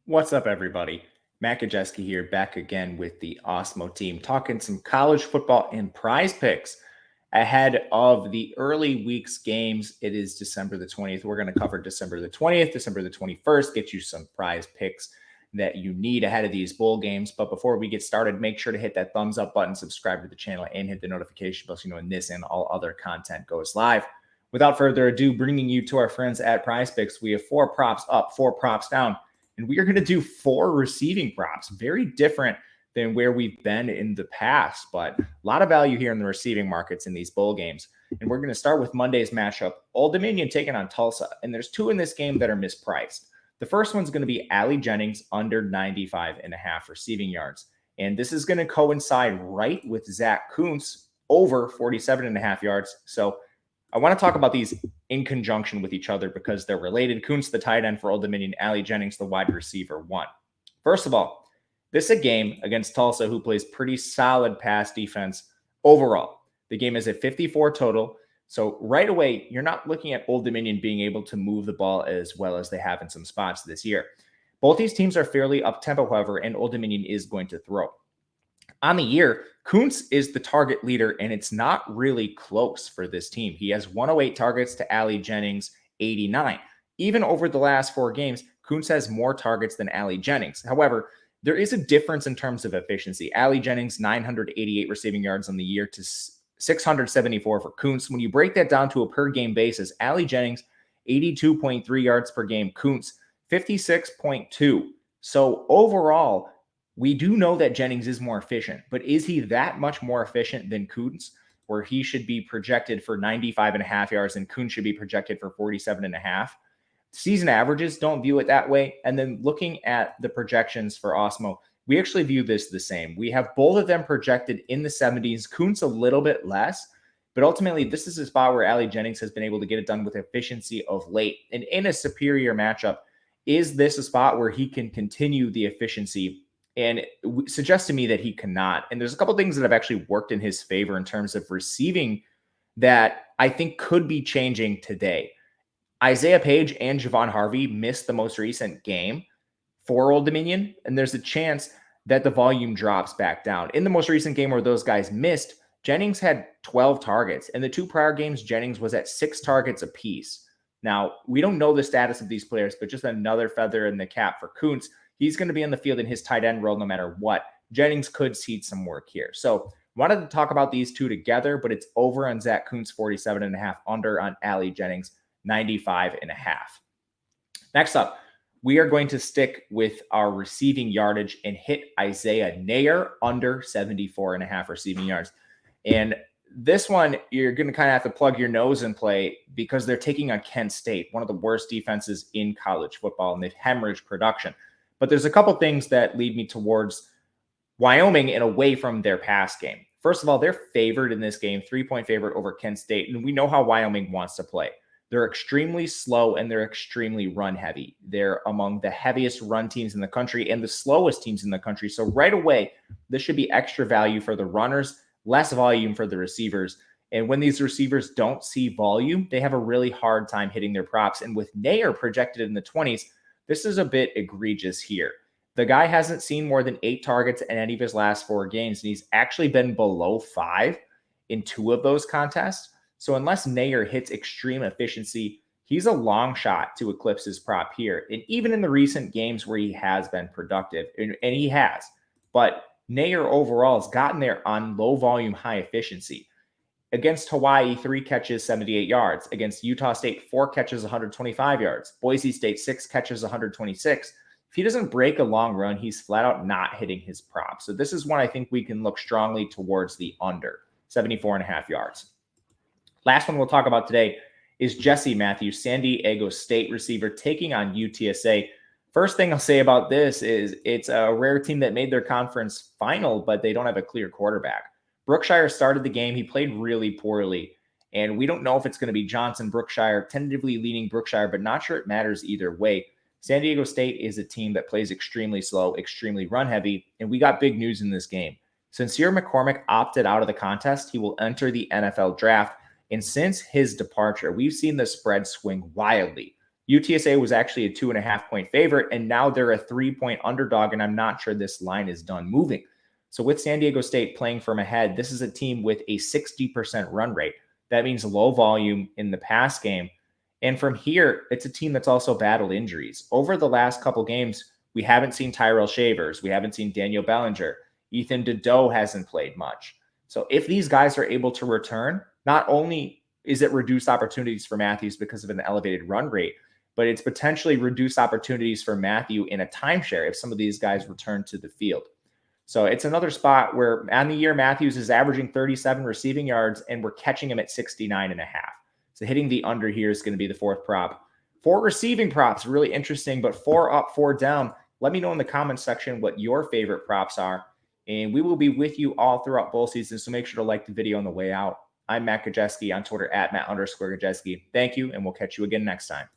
What's up, everybody? Matt Gajewski here, back again with the Awesemo team, talking some college football and prize picks ahead of the early week's games. It is December the 20th. We're going to cover December the 20th, December the 21st, get you some prize picks that you need ahead of these bowl games. But before we get started, make sure to hit that thumbs up button, subscribe to the channel, and hit the notification bell so you know when this and all other content goes live. Without further ado, bringing you to our friends at PrizePicks, we have 4 props up, 4 props down. And we are going to do 4 receiving props, very different than where we've been in the past, but a lot of value here in the receiving markets in these bowl games. And we're going to start with Monday's matchup, Old Dominion taking on Tulsa. And there's 2 in this game that are mispriced. The first one's going to be Allie Jennings under 95.5 receiving yards. And this is going to coincide right with Zach Kuntz over 47.5 yards. So I want to talk about these in conjunction with each other because they're related. Kuntz, the tight end for Old Dominion, Allie Jennings, the wide receiver, 1. First of all, this is a game against Tulsa, who plays pretty solid pass defense overall. The game is at 54 total. So right away, you're not looking at Old Dominion being able to move the ball as well as they have in some spots this year. Both these teams are fairly up-tempo, however, and Old Dominion is going to throw. On the year, Kuntz is the target leader, and it's not really close for this team. He has 108 targets to Allie Jennings' 89. Even over the last 4 games, Kuntz has more targets than Allie Jennings. However, there is a difference in terms of efficiency. Allie Jennings, 988 receiving yards on the year to 674 for Kuntz. When you break that down to a per-game basis, Allie Jennings, 82.3 yards per game. Kuntz, 56.2. So overall, we do know that Jennings is more efficient, but is he that much more efficient than Kuntz, where he should be projected for 95.5 yards and Kuntz should be projected for 47.5? Season averages don't view it that way. And then looking at the projections for Awesemo, we actually view this the same. We have both of them projected in the 70s, Kuntz a little bit less, but ultimately this is a spot where Allie Jennings has been able to get it done with efficiency of late. And in a superior matchup, is this a spot where he can continue the efficiency? And it suggests to me that he cannot. And there's a couple things that have actually worked in his favor in terms of receiving that I think could be changing today. Isaiah Page and Javon Harvey missed the most recent game for Old Dominion, and there's a chance that the volume drops back down. In the most recent game where those guys missed, Jennings had 12 targets. In the 2 prior games, Jennings was at 6 targets apiece. Now, we don't know the status of these players, but just another feather in the cap for Kuntz. He's going to be on the field in his tight end role no matter what. Jennings could see some work here. So wanted to talk about these 2 together, but it's over on Zach Kuntz, 47.5, under on Allie Jennings, 95.5. Next up, we are going to stick with our receiving yardage and hit Isaiah Neyor under 74.5 receiving yards. And this one, you're going to kind of have to plug your nose and play because they're taking on Kent State, one of the worst defenses in college football, and they've hemorrhaged production. But there's a couple things that lead me towards Wyoming and away from their pass game. First of all, they're favored in this game, 3-point favorite over Kent State. And we know how Wyoming wants to play. They're extremely slow and they're extremely run heavy. They're among the heaviest run teams in the country and the slowest teams in the country. So right away, this should be extra value for the runners, less volume for the receivers. And when these receivers don't see volume, they have a really hard time hitting their props. And with Neyor projected in the 20s, this is a bit egregious here. The guy hasn't seen more than 8 targets in any of his last 4 games, and he's actually been below 5 in 2 of those contests. So unless Neyor hits extreme efficiency, he's a long shot to eclipse his prop here. And even in the recent games where he has been productive, and he has, but Neyor overall has gotten there on low volume, high efficiency. Against Hawaii, 3 catches, 78 yards. Against Utah State, 4 catches, 125 yards. Boise State, 6 catches, 126. If he doesn't break a long run, he's flat out not hitting his prop. So this is one I think we can look strongly towards the under, 74.5 yards. Last one we'll talk about today is Jesse Matthews, San Diego State receiver, taking on UTSA. First thing I'll say about this is it's a rare team that made their conference final, but they don't have a clear quarterback. Brookshire started the game. He played really poorly, and we don't know if it's going to be Johnson, Brookshire, tentatively leaning Brookshire, but not sure it matters either way. San Diego State is a team that plays extremely slow, extremely run-heavy, and we got big news in this game. Sincere McCormick opted out of the contest. He will enter the NFL draft, and since his departure, we've seen the spread swing wildly. UTSA was actually a 2.5-point favorite, and now they're a 3-point underdog, and I'm not sure this line is done moving. So with San Diego State playing from ahead, this is a team with a 60% run rate. That means low volume in the pass game. And from here, it's a team that's also battled injuries. Over the last couple games, we haven't seen Tyrell Shavers. We haven't seen Daniel Bellinger. Ethan Dedeaux hasn't played much. So if these guys are able to return, not only is it reduced opportunities for Matthews because of an elevated run rate, but it's potentially reduced opportunities for Matthew in a timeshare if some of these guys return to the field. So it's another spot where on the year, Matthews is averaging 37 receiving yards, and we're catching him at 69.5. So hitting the under here is going to be the fourth prop. 4 receiving props, really interesting, but 4 up, 4 down. Let me know in the comments section what your favorite props are, and we will be with you all throughout bowl season, so make sure to like the video on the way out. I'm Matt Gajewski on Twitter at Matt_Gajewski. Thank you, and we'll catch you again next time.